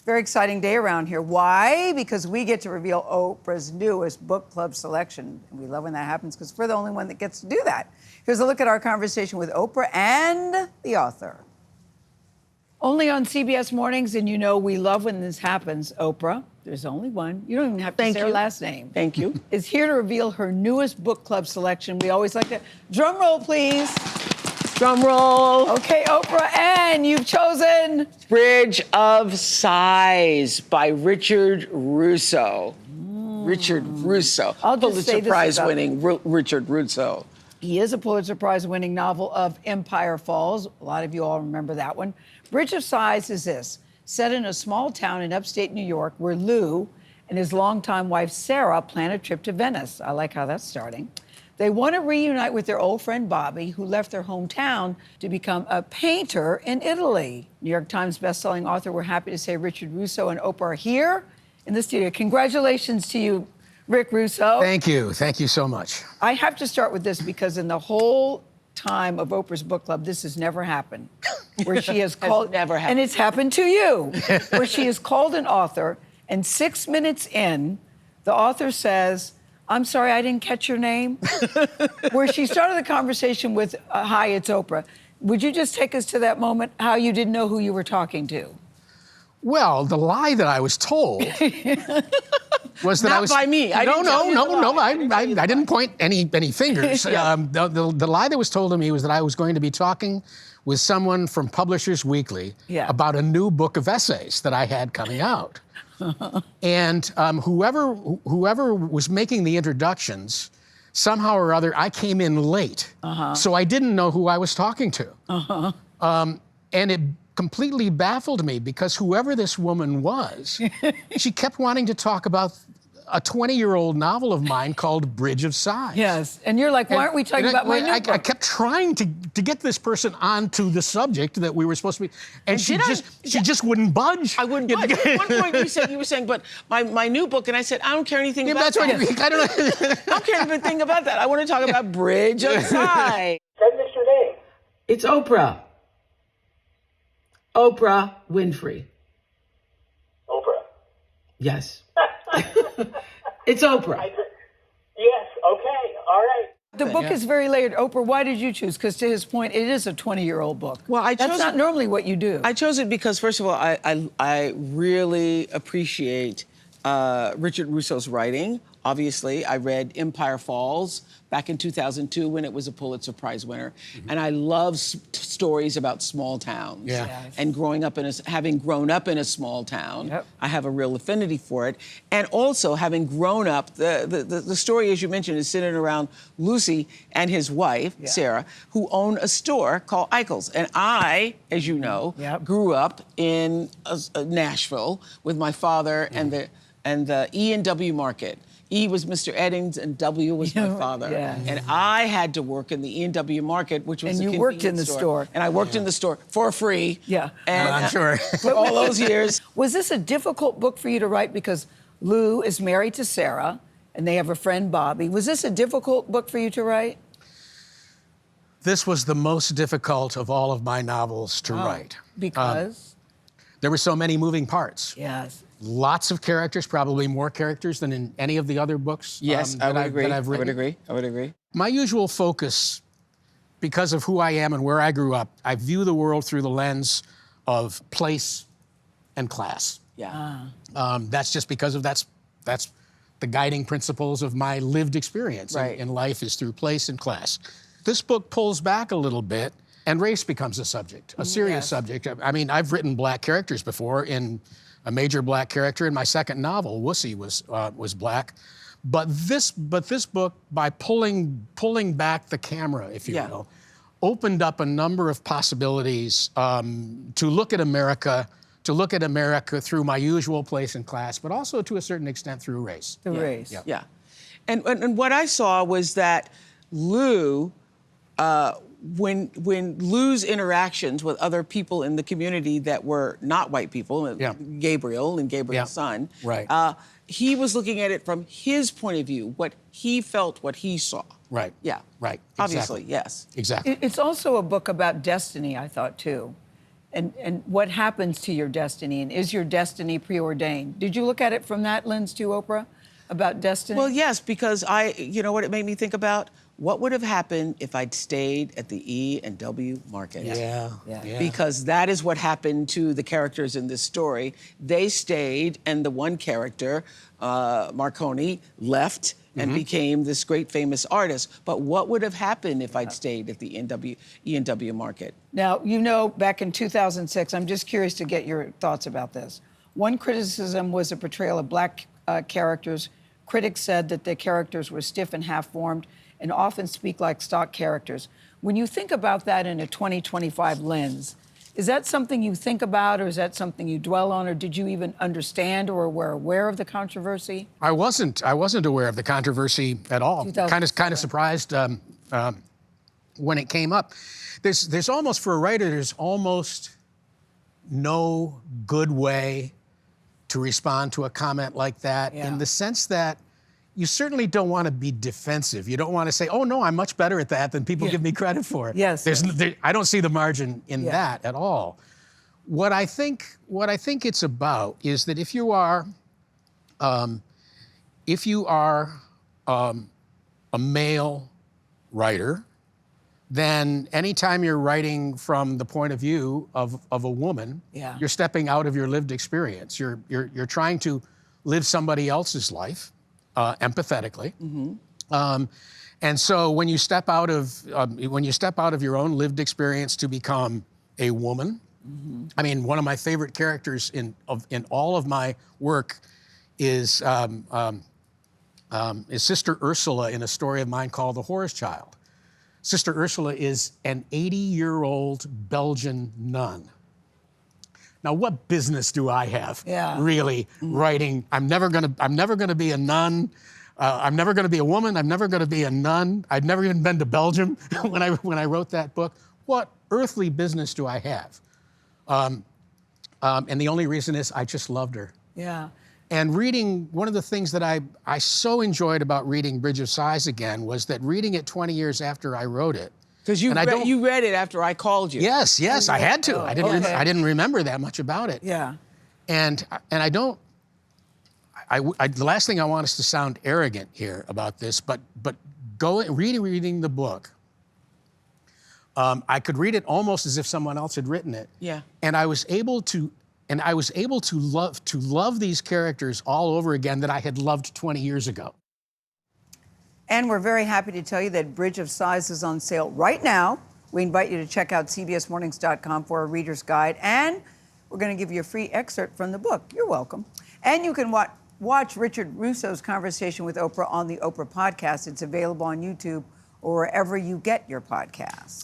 Very exciting day around here. Why? Because we get to reveal Oprah's newest book club selection. And we love when that happens because we're the only one that gets to do that. Here's a look at our conversation with Oprah and the author. Only on CBS Mornings, and you know we love when this happens, Oprah. There's only one. You don't even have to say her last name. Thank you. Is here to reveal her newest book club selection. We always like to... Drum roll, please. Drum roll. Okay, Oprah, and you've chosen... Bridge of Sighs by Richard Russo. Richard Russo. I'll just say Pulitzer this Prize-winning Richard Russo. He is a Pulitzer Prize-winning novel of Empire Falls. A lot of you all remember that one. Bridge of Sighs is this, set in a small town in upstate New York where Lou and his longtime wife Sarah plan a trip to Venice. I like how that's starting. They want to reunite with their old friend Bobby, who left their hometown to become a painter in Italy. New York Times bestselling author, we're happy to say Richard Russo and Oprah are here in the studio. Congratulations to you, Rick Russo. Thank you. Thank you so much. I have to start with this because in the whole time of Oprah's book club, this has never happened. Where she has called, never happened. And it's happened to you, where she has called an author, and 6 minutes in, the author says, "I'm sorry, I didn't catch your name." Where she started the conversation with, "Hi, it's Oprah." Would you just take us to that moment, how you didn't know who you were talking to? Well, the lie that I was told was that Not I was... by me. I didn't point any fingers. Yeah. The lie that was told to me was that I was going to be talking with someone from Publishers Weekly about a new book of essays that I had coming out. And whoever was making the introductions, somehow or other, I came in late. So I didn't know who I was talking to. And it completely baffled me because whoever this woman was, she kept wanting to talk about a 20-year-old novel of mine called Bridge of Sighs. Yes, and you're like, why aren't we talking about my new book? I kept trying to get this person onto the subject that we were supposed to be, and she just wouldn't budge. I wouldn't budge. At one point you were saying, but my new book, and I said, I don't care anything about that. I don't care anything about that. I want to talk about Bridge of Sighs. Send us your name. It's Oprah. Oprah Winfrey. Oprah. Yes. It's Oprah. Yes, okay, all right. The book is very layered. Oprah, why did you choose? Because to his point, it is a 20-year-old book. Well, that's not normally what you do. I chose it because, first of all, I really appreciate Richard Russo's writing. Obviously, I read Empire Falls back in 2002 when it was a Pulitzer Prize winner. And I love stories about small towns. Yeah. Yes. And having grown up in a small town, I have a real affinity for it. And also having grown up, the story, as you mentioned, is centered around Lucy and his wife, Sarah, who own a store called Eichel's. And I, as you know, grew up in Nashville with my father and the E&W market. E was Mr. Eddings and W was my father. And I had to work in the E&W market, which was a convenience store. And you worked in the store. And I worked in the store for free. Yeah. And I'm sure. For all those years. Was this a difficult book for you to write because Lou is married to Sarah and they have a friend, Bobby? Was this a difficult book for you to write? This was the most difficult of all of my novels to write. Because? There were so many moving parts. Yes. Lots of characters, probably more characters than in any of the other books Yes, I would agree. that I've written. I would agree. My usual focus, because of who I am and where I grew up, I view the world through the lens of place and class. Yeah. That's just because of that's the guiding principles of my lived experience in life is through place and class. This book pulls back a little bit, and race becomes a subject, a serious subject. I mean, I've written black characters before. In a major black character in my second novel, Wussy, was black. But this book, by pulling back the camera, if you will, opened up a number of possibilities to look at America through my usual place and class, but also to a certain extent through race. Through race. Yeah. And what I saw was that Lou, when Lou's interactions with other people in the community that were not white people, Gabriel and Gabriel's son, he was looking at it from his point of view, what he felt, what he saw. Right. Yeah. Right. Obviously, yes. Exactly. It's also a book about destiny, I thought, too. and what happens to your destiny, and is your destiny preordained? Did you look at it from that lens too, Oprah, about destiny? Well, yes, because you know what it made me think about? What would have happened if I'd stayed at the E&W market? Yeah. Because that is what happened to the characters in this story. They stayed, and the one character, Marconi, left and became this great famous artist. But what would have happened if I'd stayed at the E&W market? Now, you know, back in 2006, I'm just curious to get your thoughts about this. One criticism was a portrayal of black characters. Critics said that the characters were stiff and half-formed and often speak like stock characters. When you think about that in a 2025 lens, is that something you think about, or is that something you dwell on, or did you even understand or were aware of the controversy? I wasn't aware of the controversy at all. Kind of surprised when it came up. There's almost, for a writer, there's almost no good way to respond to a comment like that, in the sense that you certainly don't want to be defensive. You don't want to say, "Oh no, I'm much better at that than people give me credit for." Yes. I don't see the margin in that at all. What I think it's about is that if you are a male writer, then anytime you're writing from the point of view of a woman, you're stepping out of your lived experience. You're trying to live somebody else's life. Empathetically, and so when you step out of your own lived experience to become a woman, I mean, one of my favorite characters in all of my work is Sister Ursula in a story of mine called The Whore's Child. Sister Ursula is an 80-year-old Belgian nun. Now, what business do I have, really, writing? I'm never gonna be a nun. I'm never gonna be a woman. I'm never gonna be a nun. I'd never even been to Belgium when I wrote that book. What earthly business do I have? And the only reason is I just loved her. Yeah. And reading, one of the things that I so enjoyed about reading Bridge of Sighs again was that reading it 20 years after I wrote it. Because you read it after I called you. Yes, I had to. I didn't remember that much about it. Yeah. And the last thing I want is to sound arrogant here about this, but reading the book, I could read it almost as if someone else had written it. Yeah. And I was able to love these characters all over again that I had loved 20 years ago. And we're very happy to tell you that Bridge of Sighs is on sale right now. We invite you to check out cbsmornings.com for a reader's guide, and we're going to give you a free excerpt from the book. You're welcome. And you can watch Richard Russo's conversation with Oprah on the Oprah podcast. It's available on YouTube or wherever you get your podcasts.